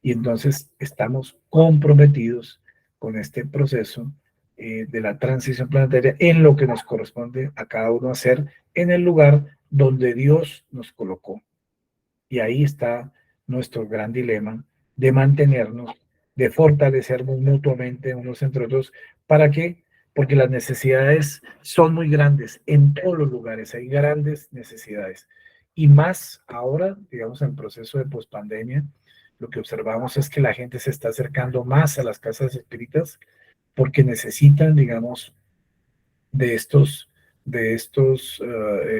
Y entonces estamos comprometidos con este proceso de la transición planetaria en lo que nos corresponde a cada uno hacer en el lugar donde Dios nos colocó. Y ahí está nuestro gran dilema de mantenernos, de fortalecernos mutuamente unos entre otros. ¿Para qué? Porque las necesidades son muy grandes en todos los lugares, hay grandes necesidades. Y más ahora, digamos, en el proceso de pospandemia, lo que observamos es que la gente se está acercando más a las casas espíritas porque necesitan, digamos, de estos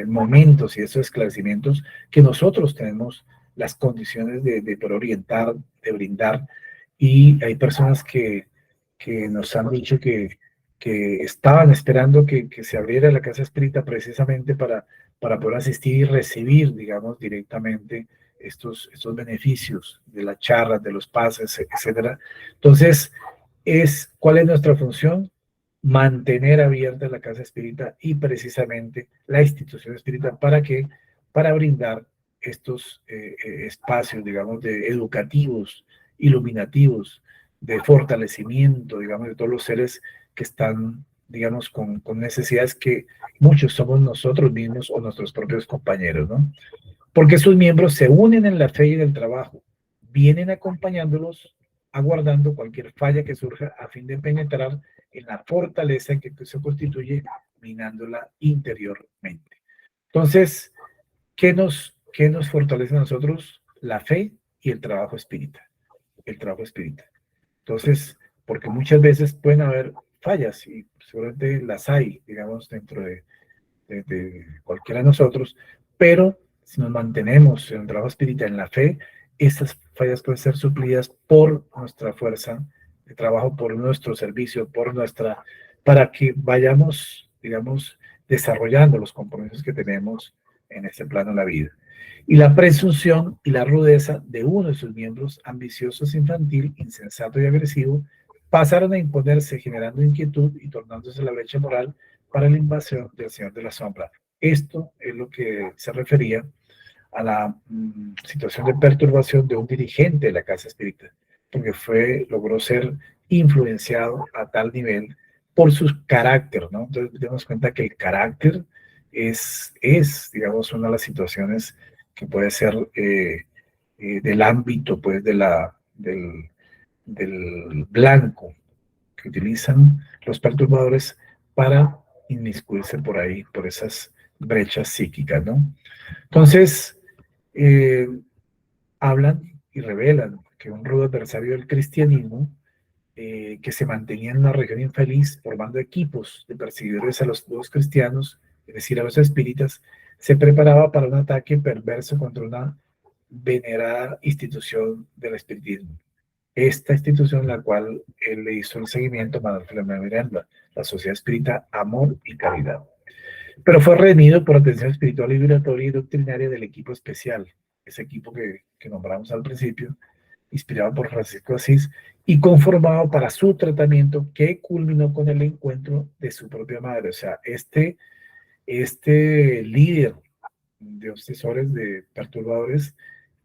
momentos y estos esclarecimientos que nosotros tenemos las condiciones de poder orientar, de brindar. Y hay personas que nos han dicho que estaban esperando que se abriera la casa espírita precisamente para poder asistir y recibir, digamos, directamente estos beneficios de las charlas, de los pases, etcétera. Entonces, ¿cuál es nuestra función? Mantener abierta la casa espírita y precisamente la institución espírita. ¿Para qué? Para brindar estos espacios, digamos, de educativos, iluminativos, de fortalecimiento, digamos, de todos los seres que están, digamos, con necesidades que muchos somos nosotros mismos o nuestros propios compañeros, ¿no? Porque sus miembros se unen en la fe y en el trabajo, vienen acompañándolos, aguardando cualquier falla que surja a fin de penetrar en la fortaleza en que se constituye, minándola interiormente. Entonces, ¿qué nos fortalece a nosotros? La fe y el trabajo espírita. El trabajo espírita. Entonces, porque muchas veces pueden haber fallas y seguramente las hay, digamos, dentro de cualquiera de nosotros, pero si nos mantenemos en el trabajo espiritual, en la fe, estas fallas pueden ser suplidas por nuestra fuerza de trabajo, por nuestro servicio, para que vayamos, digamos, desarrollando los compromisos que tenemos en este plano de la vida. Y la presunción y la rudeza de uno de sus miembros, ambiciosos, infantil, insensato y agresivo, pasaron a imponerse, generando inquietud y tornándose la brecha moral para la invasión del Señor de la Sombra. Esto es lo que se refería a la situación de perturbación de un dirigente de la casa espírita, porque logró ser influenciado a tal nivel por su carácter, ¿no? Entonces, demos cuenta que el carácter digamos, una de las situaciones que puede ser del ámbito, pues, del blanco que utilizan los perturbadores para inmiscuirse por ahí, por esas brechas psíquicas, ¿no? Entonces, eh, hablan y revelan que un rudo adversario del cristianismo, que se mantenía en una región infeliz, formando equipos de perseguidores a los nuevos cristianos, es decir, a los espíritas, se preparaba para un ataque perverso contra una venerada institución del espiritismo. Esta institución, la cual él le hizo el seguimiento a Manuel Filomeno Miranda, la Sociedad Espírita Amor y Caridad. Pero fue redimido por atención espiritual, vibratoria y doctrinaria del equipo especial, ese equipo que nombramos al principio, inspirado por Francisco Asís y conformado para su tratamiento, que culminó con el encuentro de su propia madre. O sea, este líder de obsesores, de perturbadores,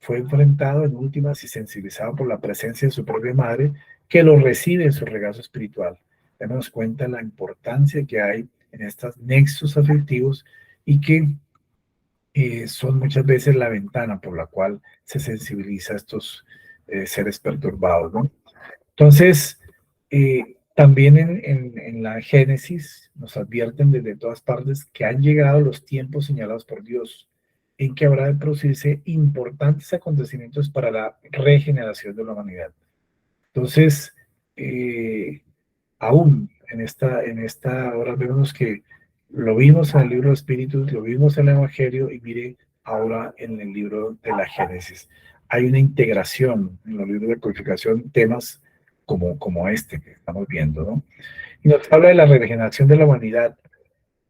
fue enfrentado en últimas y sensibilizado por la presencia de su propia madre, que lo recibe en su regazo espiritual. Demos cuenta la importancia que hay en estos nexos afectivos y que son muchas veces la ventana por la cual se sensibiliza a estos seres perturbados, ¿no? Entonces, también en la Génesis nos advierten desde todas partes que han llegado los tiempos señalados por Dios, en que habrá de producirse importantes acontecimientos para la regeneración de la humanidad. Entonces, aún en esta hora vemos que lo vimos en el libro de Espíritus, lo vimos en el Evangelio y mire ahora en el libro de la Génesis. Hay una integración en los libros de codificación, temas como este que estamos viendo, ¿no? Y nos habla de la regeneración de la humanidad,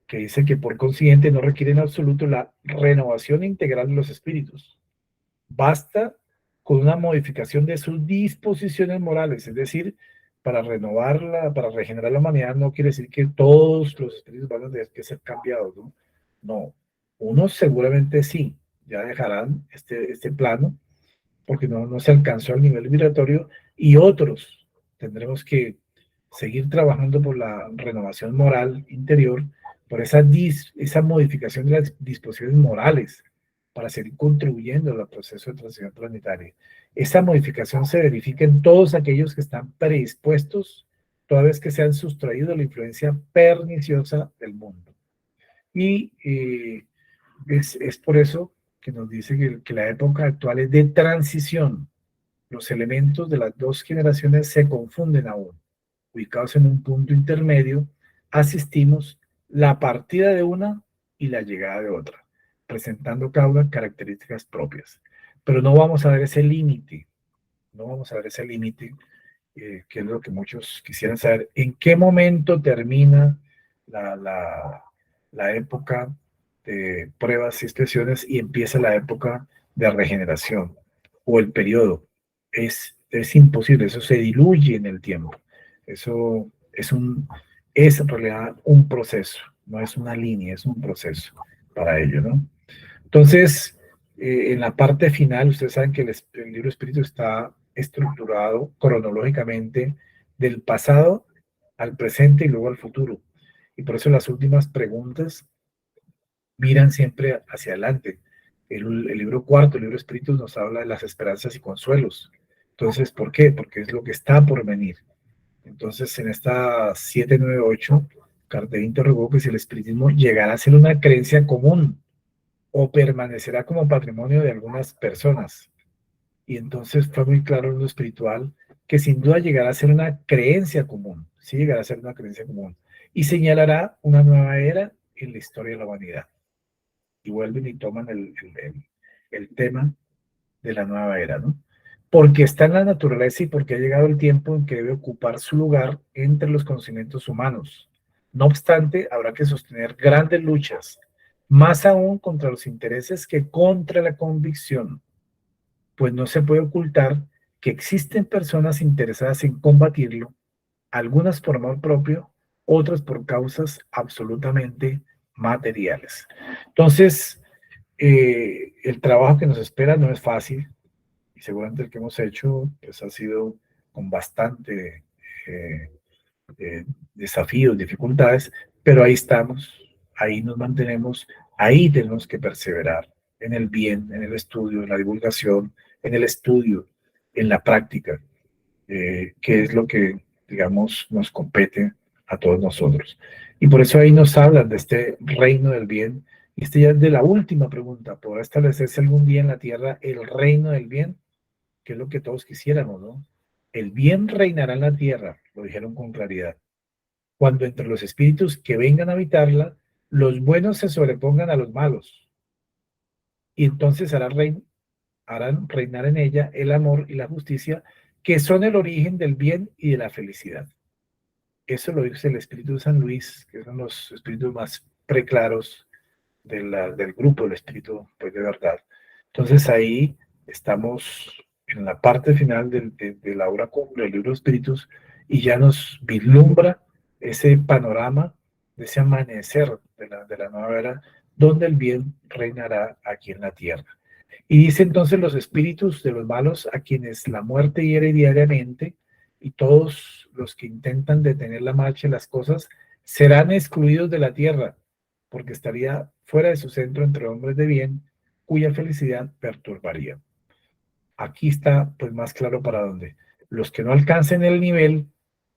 que dice que por consiguiente no requiere en absoluto la renovación integral de los espíritus. Basta con una modificación de sus disposiciones morales, es decir, para regenerar la humanidad no quiere decir que todos los espíritus van a tener que ser cambiados, ¿no? No, unos seguramente sí, ya dejarán este plano, porque no se alcanzó al nivel vibratorio, y otros tendremos que seguir trabajando por la renovación moral interior, por esa modificación de las disposiciones morales, para seguir contribuyendo al proceso de transición planetaria. Esa modificación se verifica en todos aquellos que están predispuestos, toda vez que se han sustraído de la influencia perniciosa del mundo. Y es por eso que nos dice que la época actual es de transición. Los elementos de las dos generaciones se confunden aún. ubicados en un punto intermedio, asistimos la partida de una y la llegada de otra, presentando cada una características propias. Pero no vamos a ver ese límite, no vamos a ver ese límite, que es lo que muchos quisieran saber. ¿En qué momento termina la, la, la época de pruebas y expresiones y empieza la época de regeneración o el periodo? Es imposible, eso se diluye en el tiempo. Eso es en realidad un proceso, no es una línea, es un proceso para ello, ¿no? Entonces, en la parte final, ustedes saben que el libro Espíritu está estructurado cronológicamente del pasado al presente y luego al futuro. Y por eso las últimas preguntas miran siempre hacia adelante. El libro cuarto, el libro Espíritu, nos habla de las esperanzas y consuelos. Entonces, ¿por qué? Porque es lo que está por venir. Entonces, en esta 798, Kardec interrogó que si el espiritismo llegará a ser una creencia común o permanecerá como patrimonio de algunas personas. Y entonces fue muy claro en lo espiritual que sin duda llegará a ser una creencia común, sí llegará a ser una creencia común, y señalará una nueva era en la historia de la humanidad. Y vuelven y toman el tema de la nueva era, ¿no? Porque está en la naturaleza y porque ha llegado el tiempo en que debe ocupar su lugar entre los conocimientos humanos. No obstante, habrá que sostener grandes luchas, más aún contra los intereses que contra la convicción, pues no se puede ocultar que existen personas interesadas en combatirlo, algunas por amor propio, otras por causas absolutamente materiales. Entonces, el trabajo que nos espera no es fácil, y seguramente el que hemos hecho pues ha sido con bastante eh, desafíos, dificultades, pero ahí estamos, ahí nos mantenemos, ahí tenemos que perseverar en el bien, en el estudio, en la divulgación, en el estudio, en la práctica, que es lo que, digamos, nos compete a todos nosotros. Y por eso ahí nos hablan de este reino del bien. Y este ya es de la última pregunta. ¿Podrá establecerse algún día en la tierra el reino del bien? Que es lo que todos quisiéramos, ¿no? El bien reinará en la tierra, lo dijeron con claridad, cuando entre los espíritus que vengan a habitarla, los buenos se sobrepongan a los malos, y entonces harán reinar en ella el amor y la justicia, que son el origen del bien y de la felicidad. Eso lo dice el espíritu de San Luis, que son los espíritus más preclaros del grupo del espíritu, pues de verdad. Entonces ahí estamos en la parte final de la obra cumbre del libro de espíritus, y ya nos vislumbra ese panorama de ese amanecer de la nueva era, donde el bien reinará aquí en la tierra. Y dice entonces los espíritus de los malos, a quienes la muerte hiere diariamente, y todos los que intentan detener la marcha de las cosas, serán excluidos de la tierra, porque estaría fuera de su centro entre hombres de bien, cuya felicidad perturbaría. Aquí está pues más claro para dónde. Los que no alcancen el nivel,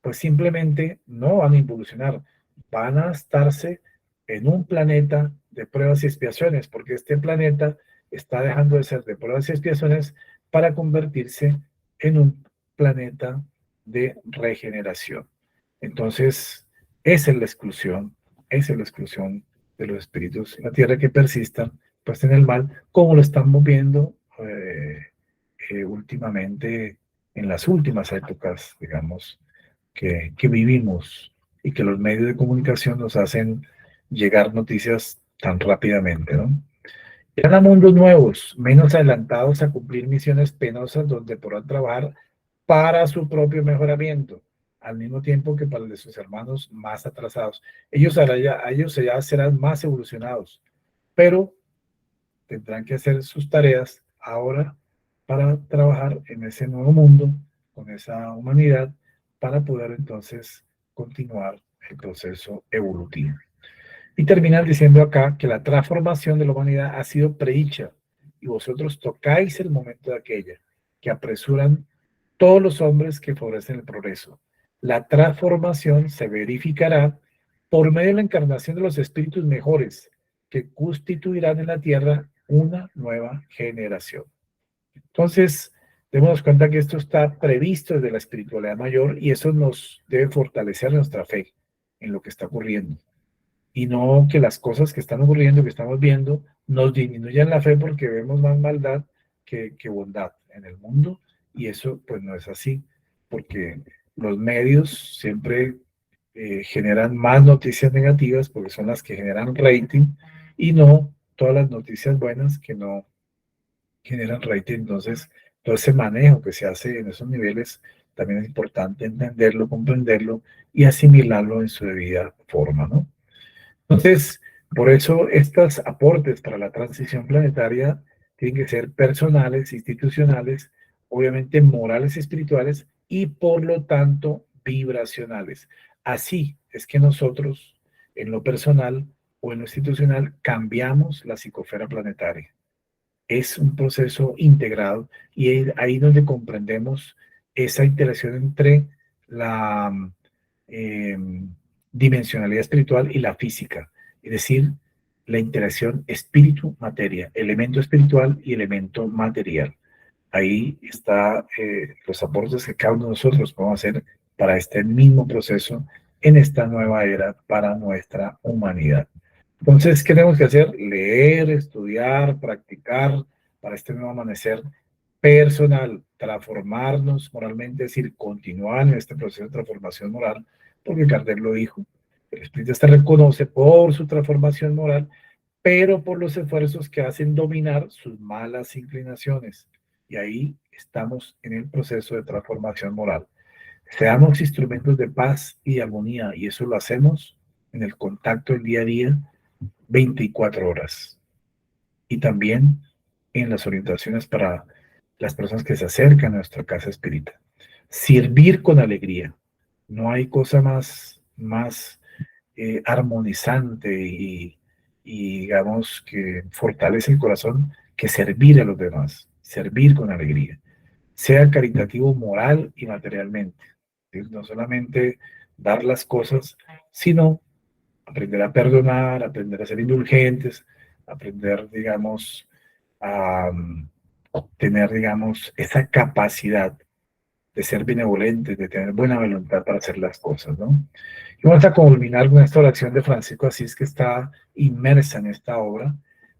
pues simplemente no van a evolucionar, van a estarse en un planeta de pruebas y expiaciones, porque este planeta está dejando de ser de pruebas y expiaciones para convertirse en un planeta de regeneración. Entonces, esa es la exclusión, esa es la exclusión de los espíritus en la tierra, que persistan pues en el mal, como lo estamos viendo últimamente, en las últimas épocas, digamos, que vivimos, y que los medios de comunicación nos hacen llegar noticias tan rápidamente, ¿no? Llegan a mundos nuevos, menos adelantados a cumplir misiones penosas donde podrán trabajar para su propio mejoramiento, al mismo tiempo que para el de sus hermanos más atrasados. Ellos ya serán más evolucionados, pero tendrán que hacer sus tareas ahora para trabajar en ese nuevo mundo, con esa humanidad, para poder entonces continuar el proceso evolutivo. Y terminan diciendo acá que la transformación de la humanidad ha sido predicha, y vosotros tocáis el momento de aquella, que apresuran todos los hombres que favorecen el progreso. La transformación se verificará por medio de la encarnación de los espíritus mejores, que constituirán en la tierra una nueva generación. Entonces, Démonos cuenta que esto está previsto desde la espiritualidad mayor y eso nos debe fortalecer nuestra fe en lo que está ocurriendo. Y no que las cosas que están ocurriendo, que estamos viendo, nos disminuyan la fe porque vemos más maldad que bondad en el mundo. Y eso pues no es así, porque los medios siempre generan más noticias negativas porque son las que generan rating y no todas las noticias buenas que no generan rating. Entonces, todo ese manejo que se hace en esos niveles también es importante entenderlo, comprenderlo y asimilarlo en su debida forma, ¿no? Entonces, por eso estos aportes para la transición planetaria tienen que ser personales, institucionales, obviamente morales y espirituales y por lo tanto vibracionales. Así es que nosotros en lo personal o en lo institucional cambiamos la psicosfera planetaria. Es un proceso integrado y es ahí donde comprendemos esa interacción entre la eh, dimensionalidad espiritual y la física, es decir, la interacción espíritu-materia, elemento espiritual y elemento material. Ahí está los aportes que cada uno de nosotros podemos hacer para este mismo proceso en esta nueva era para nuestra humanidad. Entonces, ¿qué tenemos que hacer? Leer, estudiar, practicar para este nuevo amanecer personal, transformarnos moralmente, es decir, continuar en este proceso de transformación moral, porque Kardec lo dijo. El espíritu se reconoce por su transformación moral, pero por los esfuerzos que hacen dominar sus malas inclinaciones. Y ahí estamos en el proceso de transformación moral. Seamos instrumentos de paz y armonía, y eso lo hacemos en el contacto del día a día, 24 horas. Y también en las orientaciones para las personas que se acercan a nuestra casa espírita. Servir con alegría. No hay cosa más armonizante digamos que fortalece el corazón que servir a los demás, servir con alegría, sea caritativo moral y materialmente. No solamente dar las cosas, sino aprender a perdonar, aprender a ser indulgentes, aprender, digamos, a tener, digamos, esa capacidad de ser benevolentes, de tener buena voluntad para hacer las cosas, ¿no? Y vamos a culminar con esta oración de Francisco Asís que está inmersa en esta obra.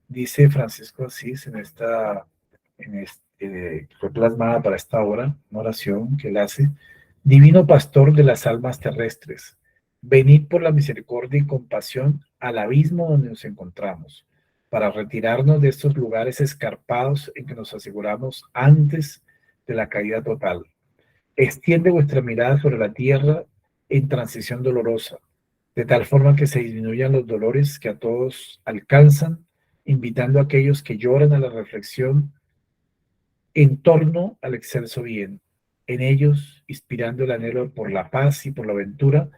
Dice Francisco Asís fue plasmada para esta obra, una oración que él hace: Divino Pastor de las almas terrestres, venid por la misericordia y compasión al abismo donde nos encontramos, para retirarnos de estos lugares escarpados en que nos aseguramos antes de la caída total. Extiende vuestra mirada sobre la tierra en transición dolorosa, de tal forma que se disminuyan los dolores que a todos alcanzan, invitando a aquellos que lloran a la reflexión en torno al excelso bien, en ellos inspirando el anhelo por la paz y por la aventura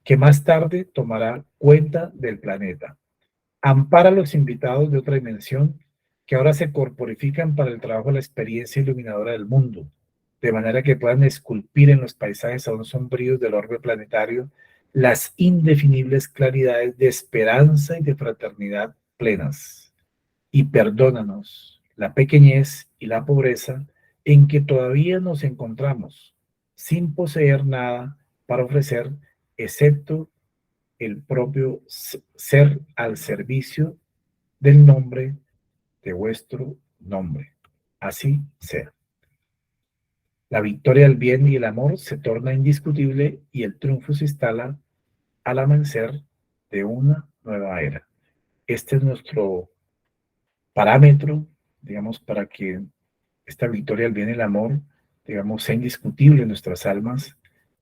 que más tarde tomará cuenta del planeta. Ampara a los invitados de otra dimensión que ahora se corporifican para el trabajo de la experiencia iluminadora del mundo, de manera que puedan esculpir en los paisajes aún sombríos del orbe planetario las indefinibles claridades de esperanza y de fraternidad plenas. Y perdónanos la pequeñez y la pobreza en que todavía nos encontramos, sin poseer nada para ofrecer, excepto el propio ser al servicio del nombre de vuestro nombre. Así sea. La victoria del bien y el amor se torna indiscutible y el triunfo se instala al amanecer de una nueva era. Este es nuestro parámetro, digamos, para que esta victoria del bien y el amor, digamos, sea indiscutible en nuestras almas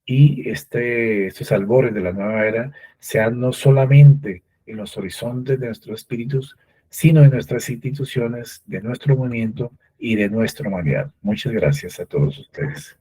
y estos albores de la nueva era sean no solamente en los horizontes de nuestros espíritus, sino en nuestras instituciones, de nuestro movimiento y de nuestra humanidad. Muchas gracias a todos ustedes.